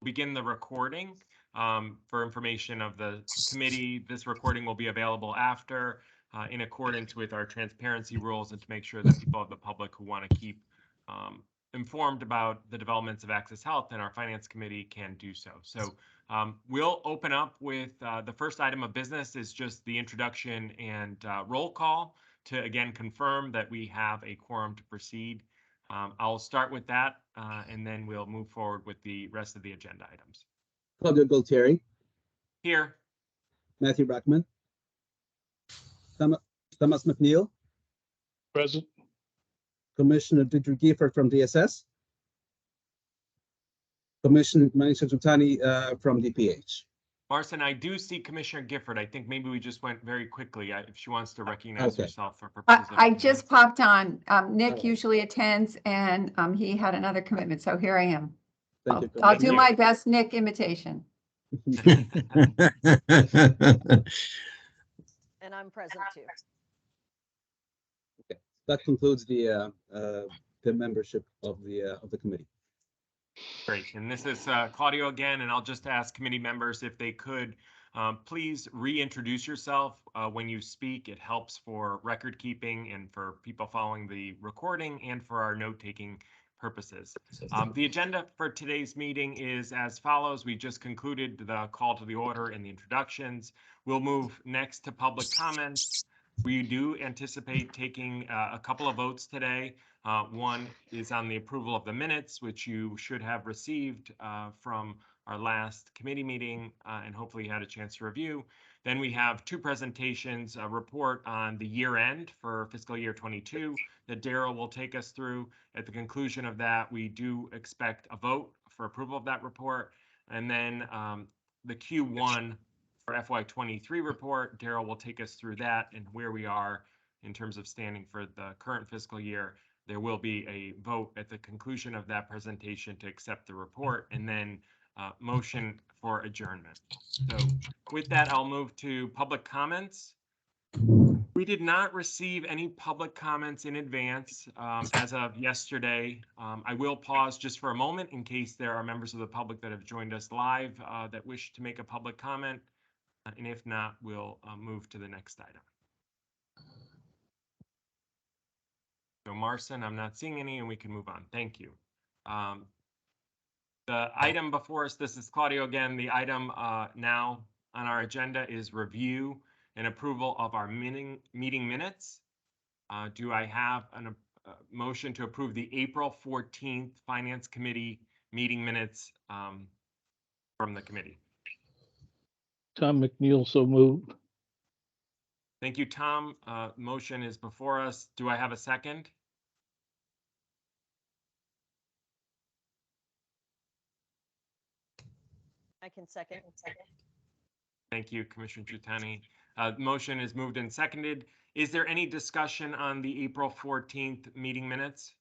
begin the recording for information of the committee. This recording will be available after in accordance with our transparency rules and to make sure that people of the public who want to keep informed about the developments of Access Health and our finance committee can do so. So we'll open up with the first item of business is just the introduction and roll call to again confirm that we have a quorum to proceed. I'll start with that and then we'll move forward with the rest of the agenda items. Claudio Gualtieri. Here. Matthew Brackman. Thomas McNeil. Present. Commissioner Deirdre Gifford from DSS. Commissioner Manisha Jutani from DPH. Marcin, I do see Commissioner Gifford. I think maybe we just went very quickly. If she wants to recognize herself for purposes of I just popped on. Nick usually attends, and he had another commitment, so here I am. Thank you. I'll do my best Nick imitation. And I'm present too. Okay, that concludes the membership of the committee. Great, and this is Claudio again, and I'll just ask committee members if they could please reintroduce yourself when you speak. It helps for record keeping and for people following the recording and for our note-taking purposes. The agenda for today's meeting is as follows. We just concluded the call to the order and the introductions. We'll move next to public comments. We do anticipate taking a couple of votes today. One is on the approval of the minutes, which you should have received from our last committee meeting and hopefully had a chance to review. Then we have two presentations, a report on the year end for fiscal year 22 that Daryl will take us through. At the conclusion of that, we do expect a vote for approval of that report. And then the Q1 for FY23 report, Daryl will take us through that and where we are in terms of standing for the current fiscal year. There will be a vote at the conclusion of that presentation to accept the report and then motion for adjournment. So with that, I'll move to public comments. We did not receive any public comments in advance as of yesterday. I will pause just for a moment in case there are members of the public that have joined us live that wish to make a public comment. And if not, we'll move to the next item. So Marcin, I'm not seeing any and we can move on. Thank you. The item before us, this is Claudio again. The item now on our agenda is review and approval of our meeting minutes. Do I have a motion to approve the April 14th Finance Committee meeting minutes from the committee? Tom McNeil, so moved. Thank you, Tom. Motion is before us. Do I have a second? I can second. Thank you, Commissioner Jutani. Motion is moved and seconded. Is there any discussion on the April 14th meeting minutes?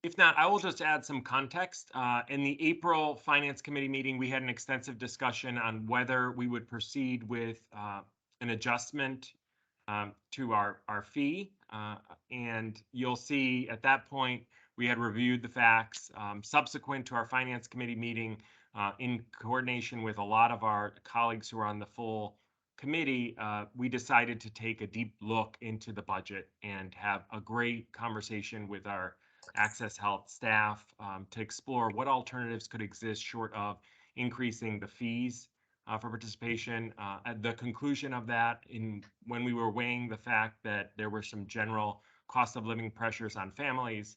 If not, I will just add some context. In the April Finance Committee meeting, we had an extensive discussion on whether we would proceed with an adjustment to our fee. And you'll see at that point, we had reviewed the facts subsequent to our Finance Committee meeting in coordination with a lot of our colleagues who are on the full committee. We decided to take a deep look into the budget and have a great conversation with our Access Health staff to explore what alternatives could exist short of increasing the fees for participation. At the conclusion of that, when we were weighing the fact that there were some general cost of living pressures on families,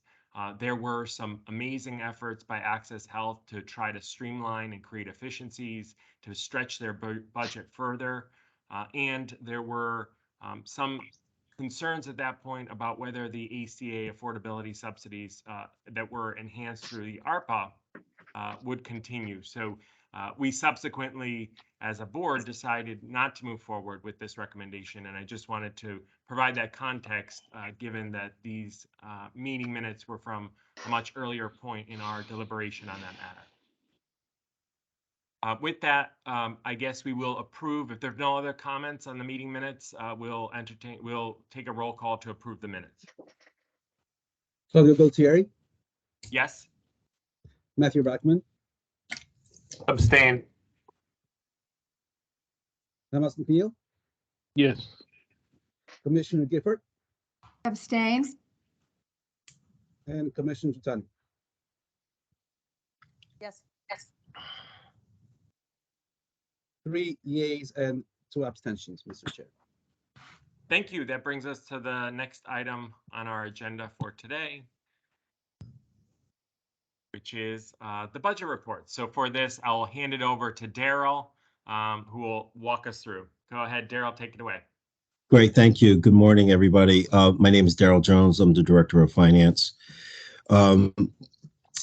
there were some amazing efforts by Access Health to try to streamline and create efficiencies, to stretch their budget further. And there were some concerns at that point about whether the ACA affordability subsidies that were enhanced through the ARPA would continue. So we subsequently, as a board, decided not to move forward with this recommendation. And I just wanted to provide that context, given that these meeting minutes were from a much earlier point in our deliberation on that matter. With that, I guess we will approve. If there's no other comments on the meeting minutes, we'll take a roll call to approve the minutes. Claudio Gualtieri. Yes. Matthew Brackman, Abstain. Thomas McNeil, Yes. Commissioner Gifford, Abstain? and Commissioner Tutani. Yes. 3 yeas and 2 abstentions, Mr. Chair. Thank you. That brings us to the next item on our agenda for today, which is the budget report. So for this, I'll hand it over to Daryl, who will walk us through. Go ahead, Daryl, take it away. Great, thank you. Good morning, everybody. My name is Daryl Jones. I'm the Director of Finance.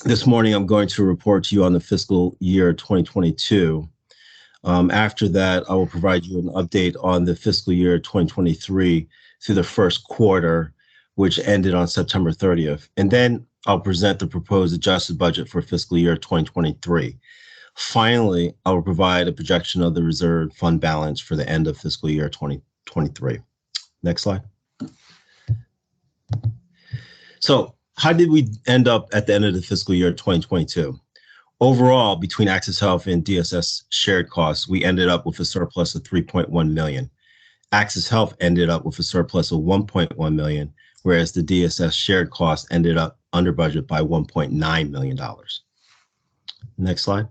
This morning, I'm going to report to you on the fiscal year 2022. After that, I will provide you an update on the fiscal year 2023 through the first quarter, which ended on September 30th. And then I'll present the proposed adjusted budget for fiscal year 2023. Finally, I will provide a projection of the reserve fund balance for the end of fiscal year 2023. Next slide. So how did we end up at the end of the fiscal year 2022? Overall, between Access Health and DSS shared costs, we ended up with a surplus of $3.1 million. Access Health ended up with a surplus of $1.1 million, whereas the DSS shared costs ended up under budget by $1.9 million. Next slide.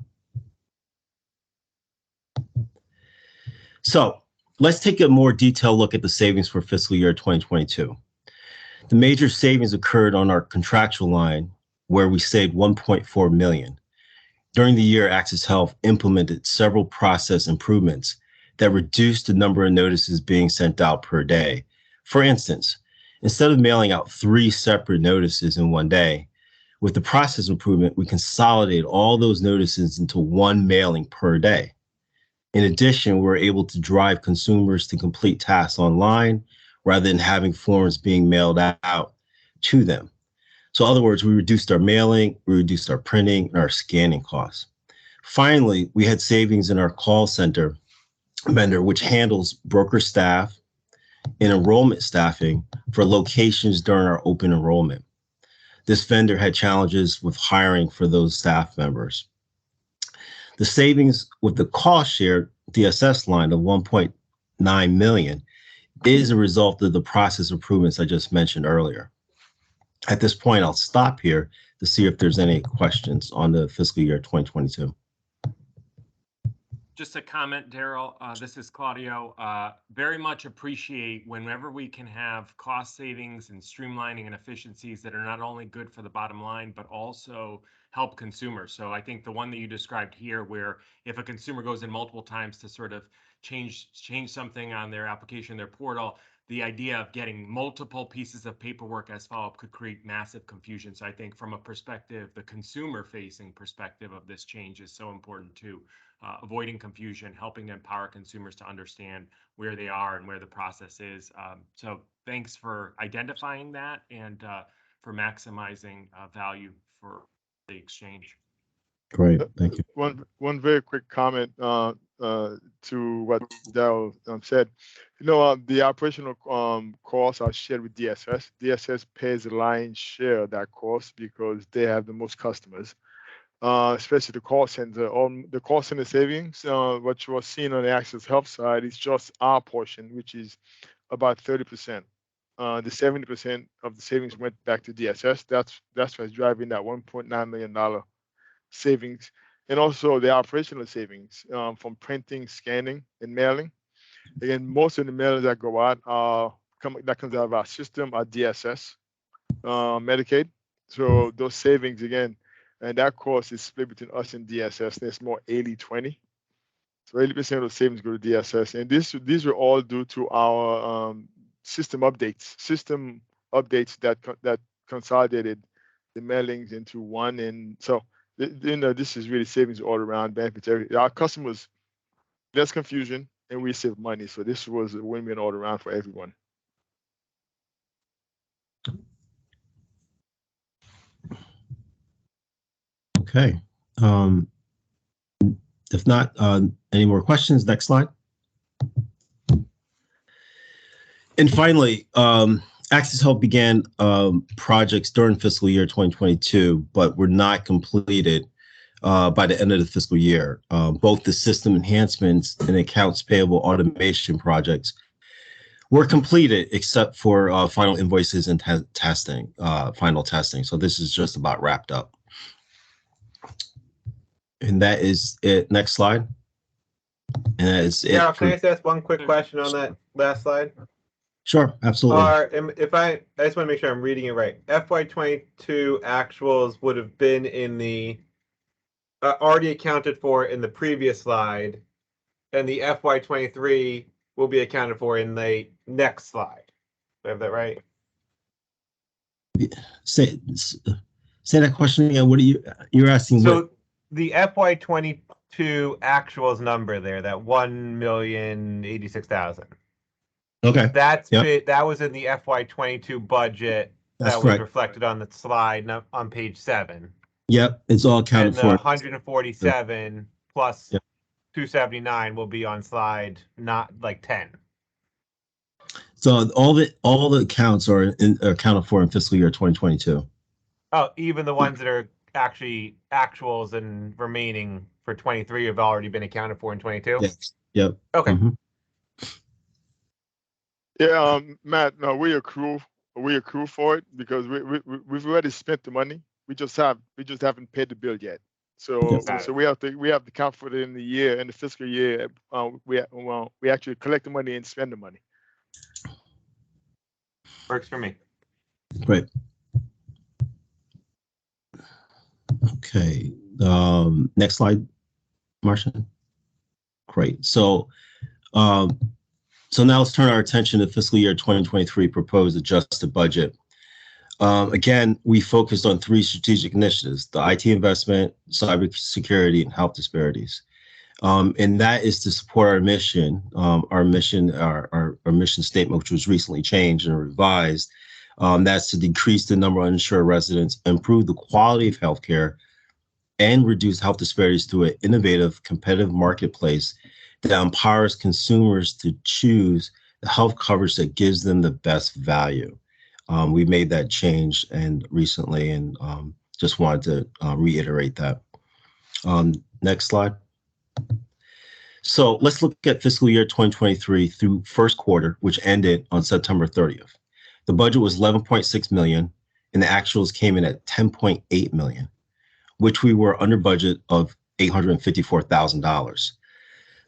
So let's take a more detailed look at the savings for fiscal year 2022. The major savings occurred on our contractual line, where we saved $1.4 million. During the year, Access Health implemented several process improvements that reduced the number of notices being sent out per day. For instance, instead of mailing out 3 separate notices in one day, with the process improvement, we consolidate all those notices into one mailing per day. In addition, we're able to drive consumers to complete tasks online rather than having forms being mailed out to them. So in other words, we reduced our mailing, we reduced our printing, and our scanning costs. Finally, we had savings in our call center vendor, which handles broker staff and enrollment staffing for locations during our open enrollment. This vendor had challenges with hiring for those staff members. The savings with the cost share DSS line of $1.9 million is a result of the process improvements I just mentioned earlier. At this point, I'll stop here to see if there's any questions on the fiscal year 2022. Just a comment, Daryl. This is Claudio. Very much appreciate whenever we can have cost savings and streamlining and efficiencies that are not only good for the bottom line, but also help consumers. So I think the one that you described here, where if a consumer goes in multiple times to sort of change something on their application, their portal, the idea of getting multiple pieces of paperwork as follow-up could create massive confusion. So I think from a perspective, the consumer-facing perspective of this change is so important too. Avoiding confusion, helping to empower consumers to understand where they are and where the process is. So thanks for identifying that and for maximizing value for the exchange. Great, thank you. One very quick comment to what Daryl said. You know, the operational costs are shared with DSS. DSS pays the lion's share of that cost because they have the most customers, especially the call center. On the call center savings, what you are seeing on the Access Health side is just our portion, which is about 30%. The 70% of the savings went back to DSS. That's what's driving that $1.9 million savings, and also the operational savings from printing, scanning, and mailing. Again, most of the mailings that go out that comes out of our system are DSS, Medicaid. So those savings again, and that cost is split between us and DSS. There's more 80-20. So 80% of the savings go to DSS, and these are all due to our system updates that consolidated the mailings into one, and so you know, this is really savings all around, benefits our customers, less confusion, and we save money. So this was a win-win all around for everyone. Okay. If not, any more questions? Next slide. And finally, Access Health began projects during fiscal year 2022, but were not completed by the end of the fiscal year. Both the system enhancements and accounts payable automation projects were completed, except for final invoices and testing, final testing. So this is just about wrapped up. And that is it. Next slide. And that is it. Carol, can I just ask one quick question on that last slide? Sure, absolutely. If I just want to make sure I'm reading it right. FY22 actuals would have been in the already accounted for in the previous slide, and the FY23 will be accounted for in the next slide. Do I have that right? Say that question again. What are you're asking? So what? the FY22 actuals number there, that 1,086,000. Okay. That was in the FY22 budget. That's that correct. was reflected on the slide on page 7. Yep, it's all accounted And the for. 147 plus Yep. 279 will be on slide not like 10. So all the accounts are accounted for in fiscal year 2022. Oh, even the ones that are actually actuals and remaining for 23 have already been accounted for in 22. Yes. Yep. Okay. Mhm. Yeah, Matt, no, we accrue for it because we've already spent the money. We just haven't paid the bill yet. So Yes. so we have to count for it in the year, in the fiscal year. We actually collect the money and spend the money. Works for me. Great. Okay. Next slide, Marcia. Great. So now let's turn our attention to fiscal year 2023 proposed adjusted budget. Again, we focused on 3 strategic initiatives: the IT investment, cybersecurity, and health disparities. And that is to support our mission, our mission statement, which was recently changed and revised. That's to decrease the number of uninsured residents, improve the quality of healthcare, and reduce health disparities through an innovative, competitive marketplace that empowers consumers to choose the health coverage that gives them the best value. We made that change recently, and just wanted to reiterate that. Next slide. So let's look at fiscal year 2023 through first quarter, which ended on September 30th. The budget was 11.6 million, and the actuals came in at 10.8 million, which we were under budget of $854,000.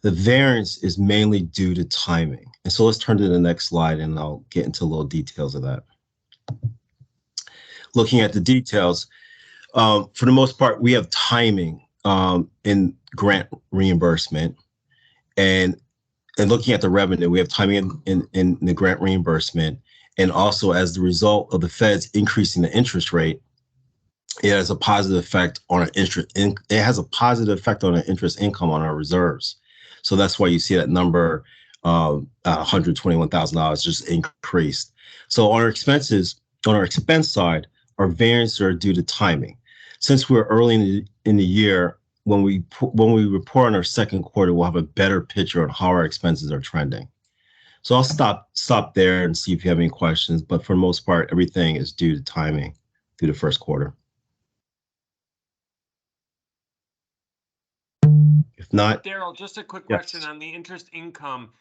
The variance is mainly due to timing. And so let's turn to the next slide, and I'll get into a little details of that. Looking at the details, for the most part, we have timing in grant reimbursement, and looking at the revenue, we have timing in the grant reimbursement, and also as the result of the Feds increasing the interest rate, it has a positive effect on our interest income on our reserves. So that's why you see that number $121,000 just increased. So on our expense side, our variances are due to timing. Since we're early in the year, when we report on our second quarter, we'll have a better picture on how our expenses are trending. So I'll stop there and see if you have any questions. But for the most part, everything is due to timing through the first quarter. If not, Daryl, just a quick Yes. question on the interest income.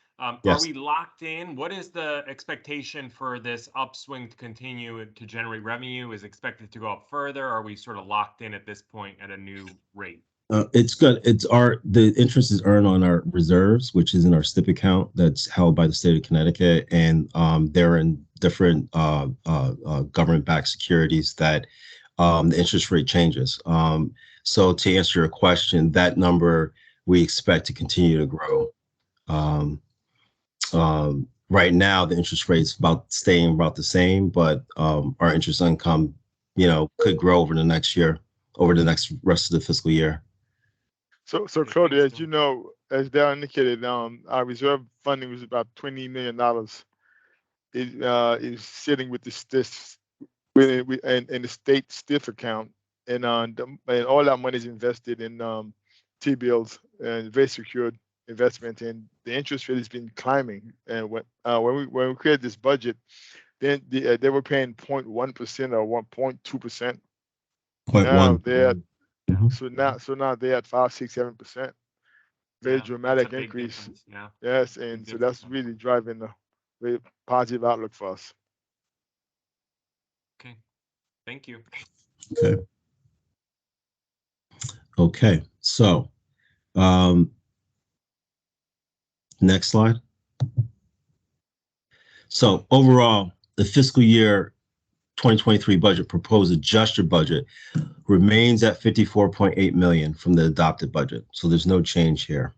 Yes. Are we locked in? What is the expectation for this upswing to continue to generate revenue? Is it expected to go up further? Or are we sort of locked in at this point at a new rate? it's good. The interest is earned on our reserves, which is in our STIP account that's held by the state of Connecticut, and they're in different government-backed securities that the interest rate changes. So to answer your question, that number we expect to continue to grow. Right now, the interest rate's staying about the same, but our interest income, could grow over the next rest of the fiscal year. So Claudia, as you know, as Dale indicated, our reserve funding was about $20 million. It is sitting with the in the state STIF account, and all that money is invested in T-bills and very secured investment, and the interest rate has been climbing. And when we created this budget, then they were paying 0.1% or 1.2%. Point Now one. they're at, Mhm. so now they're at 5, 6, 7%. Very Yeah, that's a dramatic big increase. difference, yeah. Yes, and so difference. that's really driving a very positive outlook for us. Okay, thank you. Okay. Okay, so next slide. So overall, the fiscal year 2023 budget, proposed adjusted budget, remains at 54.8 million from the adopted budget. So there's no change here.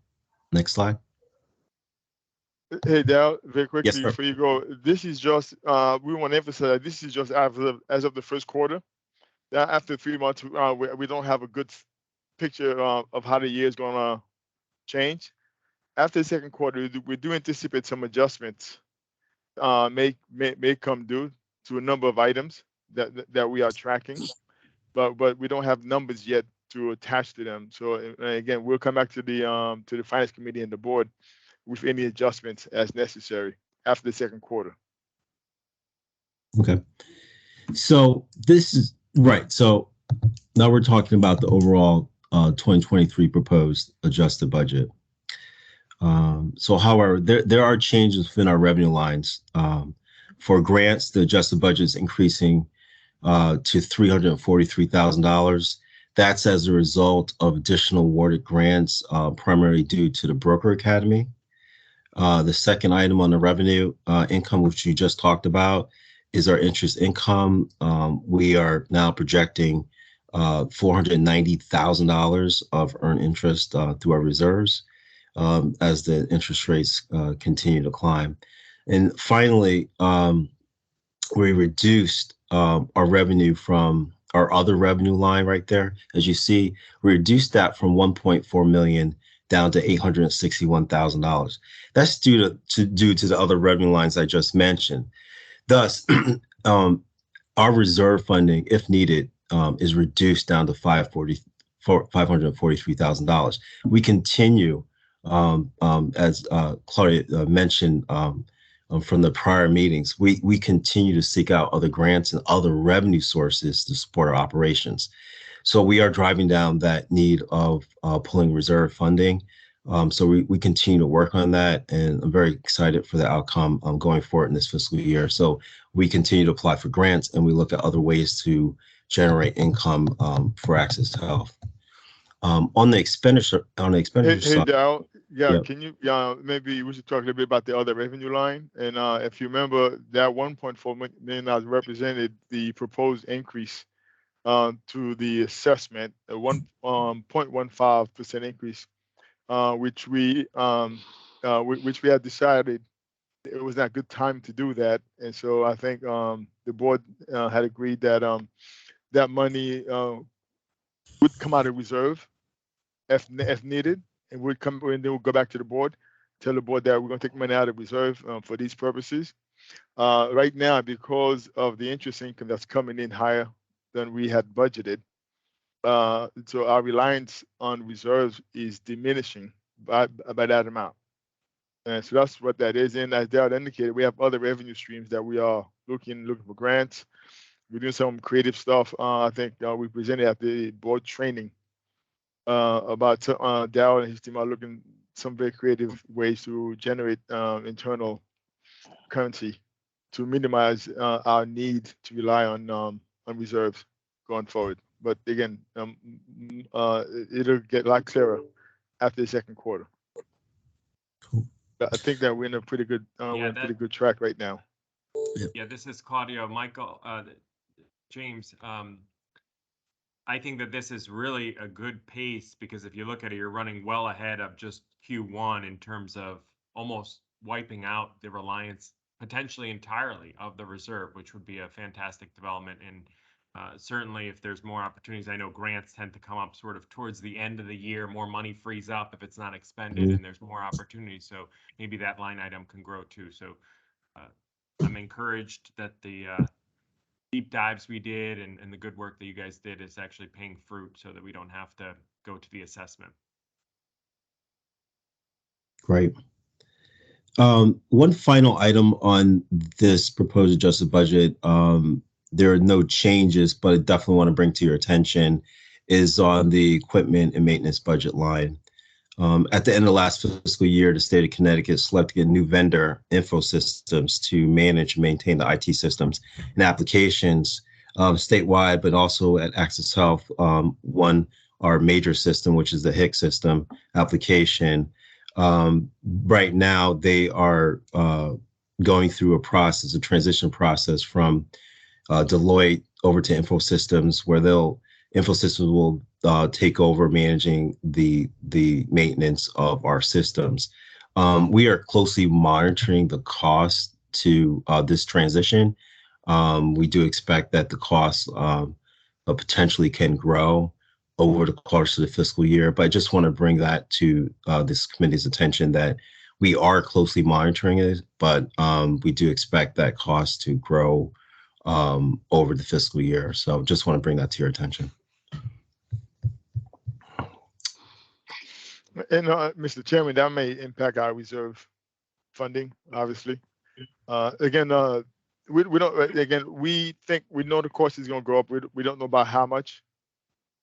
Next slide. Hey, Dal, very quickly Yes, sir. before you go, this is just, we want to emphasize that this is just as of the first quarter. That after 3 months, we don't have a good picture of how the year is going to change. After the second quarter, we do anticipate some adjustments may come due to a number of items that we are tracking, but we don't have numbers yet to attach to them. So again, we'll come back to the finance committee and the board with any adjustments as necessary after the second quarter. Okay. So this is right. So now we're talking about the overall 2023 proposed adjusted budget. So however, there are changes within our revenue lines. For grants, the adjusted budget is increasing to $343,000. That's as a result of additional awarded grants, primarily due to the Broker Academy. The second item on the revenue income, which you just talked about, is our interest income. We are now projecting $490,000 of earned interest through our reserves as the interest rates continue to climb. And finally, we reduced our revenue from our other revenue line right there. As you see, we reduced that from 1.4 million down to $861,000. That's due to the other revenue lines I just mentioned. Thus, our reserve funding, if needed, is reduced down to $543,000. We continue, as Claudia mentioned from the prior meetings, we continue to seek out other grants and other revenue sources to support our operations. So we are driving down that need of pulling reserve funding. So we continue to work on that, and I'm very excited for the outcome going forward in this fiscal year. So we continue to apply for grants, and we look at other ways to generate income for Access to Health. On the expenditure Hey, side, Dal, Yeah. can you, maybe we should talk a little bit about the other revenue line. And if you remember, that $1.4 million represented the proposed increase to the assessment, a 1.15% increase, which we had decided it was not a good time to do that. And so I think the board had agreed that that money would come out of reserve if needed, and would come, and then we'll go back to the board, tell the board that we're going to take money out of reserve for these purposes. Right now, because of the interest income that's coming in higher than we had budgeted, so our reliance on reserves is diminishing by that amount. And so that's what that is. And as Dad indicated, we have other revenue streams that we are looking for grants. We're doing some creative stuff. I think we presented at the board training about Dow and his team are looking some very creative ways to generate internal currency to minimize our need to rely on reserves going forward. But again, it'll get a lot clearer after the second quarter. Cool. But I think that we're in a pretty good, we're in a pretty good track right now. Yeah, this is Claudio. Michael, James, I think that this is really a good pace, because if you look at it, you're running well ahead of just Q1 in terms of almost wiping out the reliance potentially entirely of the reserve, which would be a fantastic development. And certainly if there's more opportunities, I know grants tend to come up sort of towards the end of the year, more money frees up if it's not expended, and there's more opportunities. So maybe that line item can grow too. So I'm encouraged that the deep dives we did and the good work that you guys did is actually paying fruit, so that we don't have to go to the assessment. Great. One final item on this proposed adjusted budget. There are no changes, but I definitely want to bring to your attention is on the equipment and maintenance budget line. At the end of last fiscal year, the state of Connecticut selected a new vendor, InfoSystems, to manage and maintain the IT systems and applications statewide, but also at Access Health, our major system, which is the HIC system application. Right now, they are going through a transition process from Deloitte over to InfoSystems, where InfoSystems will take over managing the maintenance of our systems. We are closely monitoring the cost to this transition. We do expect that the cost potentially can grow over the course of the fiscal year, but I just want to bring that to this committee's attention that we are closely monitoring it, but we do expect that cost to grow over the fiscal year. So just want to bring that to your attention. And Mr. Chairman, that may impact our reserve funding, obviously. Again, we don't. Again, we know the cost is going to go up. We don't know about how much.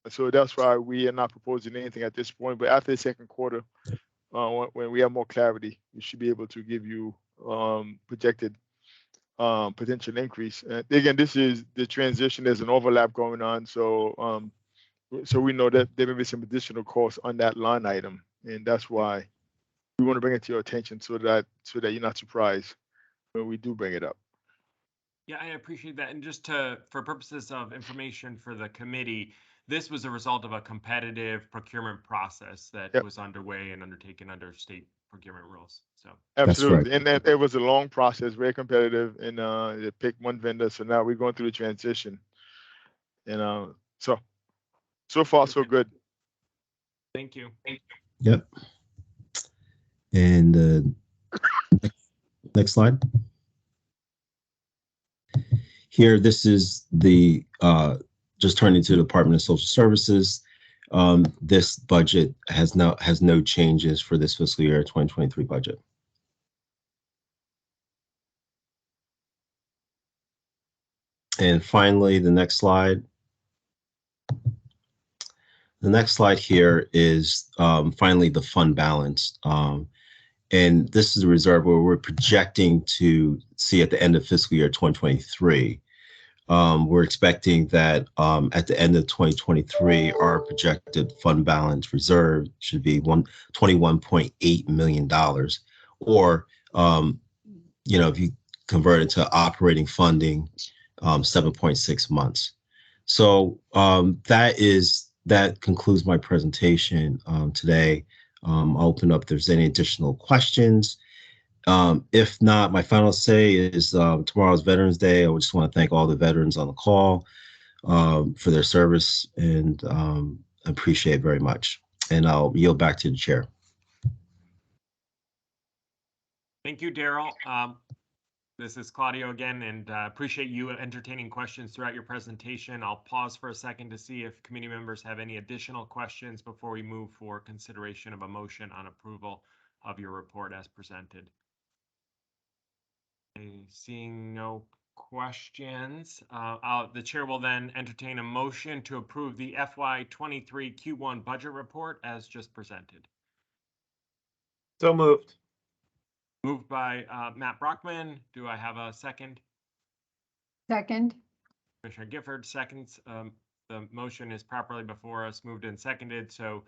So that's why we are not proposing anything at this point. But after the second quarter, when we have more clarity, we should be able to give you projected potential increase. Again, this is the transition. There's an overlap going on, so we know that there may be some additional costs on that line item, and that's why we want to bring it to your attention so that you're not surprised when we do bring it up. Yeah, I appreciate that. And just for purposes of information for the committee, this was a result of a competitive procurement process that was underway and undertaken under state procurement rules. So absolutely, right. And it was a long process, very competitive, and they picked one vendor. So now we're going through the transition, and so far so good. Thank you. Yep. And next slide. Here, this is the just turning to the Department of Social Services. This budget has no changes for this fiscal year 2023 budget. And finally, the next slide. The next slide here is finally the fund balance. And this is a reserve where we're projecting to see at the end of fiscal year 2023. We're expecting that at the end of 2023, our projected fund balance reserve should be $21.8 million, or if you convert it to operating funding, 7.6 months. So that concludes my presentation today. I'll open up if there's any additional questions. If not, my final say is tomorrow's Veterans Day. I just want to thank all the veterans on the call for their service, and appreciate it very much. And I'll yield back to the chair. Thank you, Daryl. This is Claudio again, and appreciate you entertaining questions throughout your presentation. I'll pause for a second to see if committee members have any additional questions before we move for consideration of a motion on approval of your report as presented. Seeing no questions, the chair will then entertain a motion to approve the FY23 Q1 budget report as just presented. So moved. Moved by Matt Brockman. Do I have a second? Second. Commissioner Gifford seconds. The motion is properly before us, moved and seconded. So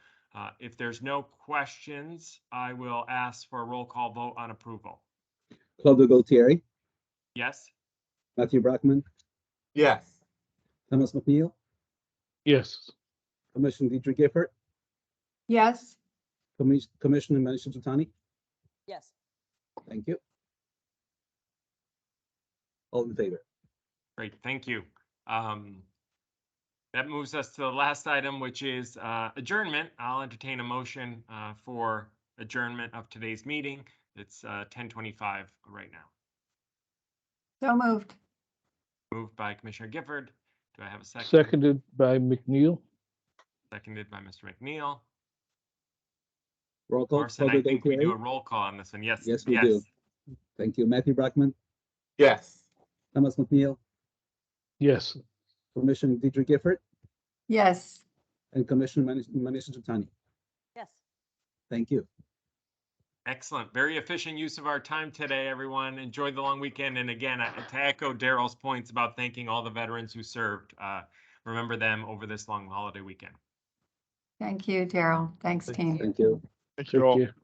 if there's no questions, I will ask for a roll call vote on approval. Claudio Galtieri, Yes. Matthew Brockman, Yes. Thomas McNeil, Yes. Commissioner Deidre Gifford, Yes. Commissioner Manisha Tutani. Yes. Thank you. All in favor. Great, thank you. That moves us to the last item, which is adjournment. I'll entertain a motion for adjournment of today's meeting. It's 10:25 right now. So moved. Moved by Commissioner Gifford. Do I have a second? Seconded by McNeil. Seconded by Mr. McNeil. Roll call. Morrison, I think we do a roll call on this one. Yes. Yes, we do. Thank you. Matthew Brockman, Yes. Thomas McNeil, Yes. Commissioner Deidre Gifford, Yes, and Commissioner Manisha Jutani. Yes. Thank you. Excellent. Very efficient use of our time today, everyone. Enjoy the long weekend. And again, to echo Daryl's points about thanking all the veterans who served, remember them over this long holiday weekend. thank you, Daryl. Thanks, team. Thank you. Thank you Take all. care.